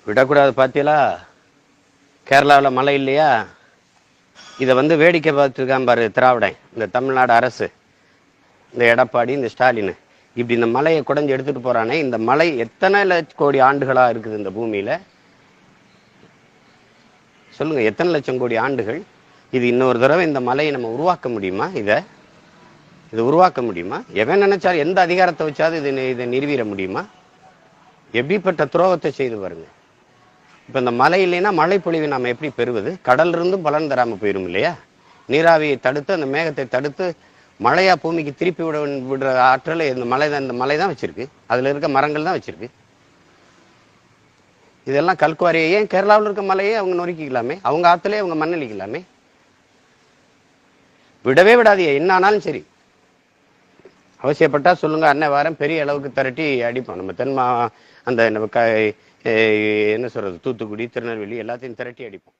விடக்கூடாது. பார்த்தீங்களா, கேரளாவில் மழை இல்லையா? இதை வேடிக்கை பார்த்துருக்கான் பாரு திராவிடன், இந்த தமிழ்நாடு அரசு, இந்த எடப்பாடி, இந்த ஸ்டாலின். இப்படி இந்த மலையை குடைஞ்சு எடுத்துட்டு போறானே, இந்த மலை எத்தனை லட்சம் கோடி ஆண்டுகளா இருக்குது இந்த பூமியில? சொல்லுங்க, எத்தனை லட்சம் கோடி ஆண்டுகள்? இது இன்னொரு தடவை இந்த மலையை நம்ம உருவாக்க முடியுமா? இதை உருவாக்க முடியுமா? எவன் நினைச்சாலும், எந்த அதிகாரத்தை வச்சாவது இதை நிறுவிட முடியுமா? எப்படிப்பட்ட துரோகத்தை செய்து பாருங்க. இப்ப இந்த மழை இல்லைன்னா மழை பொழிவை நாம எப்படி பெறுவது? கடல் இருந்தும் பலன் தராம போயிடும் இல்லையா? நீராவியை தடுத்து, அந்த மேகத்தை தடுத்து மழையா பூமிக்கு திருப்பி விடுற ஆற்றலை இந்த மலை தான் வச்சிருக்கு. அதுல இருக்க மரங்கள் தான் வச்சிருக்கு. இதெல்லாம் கல்குவாரியை ஏன் கேரளாவில் இருக்க மலையே அவங்க நொறுக்கிக்கலாமே, அவங்க ஆற்றுலேயே அவங்க மண்ணளிக்கலாமே. விடவே விடாதீங்க, என்ன ஆனாலும் சரி. அவசியப்பட்டா சொல்லுங்க, அன்னை வாரம் பெரிய அளவுக்கு திரட்டி அடிப்போம். நம்ம அந்த என்ன சொல்றது, தூத்துக்குடி, திருநெல்வேலி எல்லாத்தையும் திரட்டி அடிப்போம்.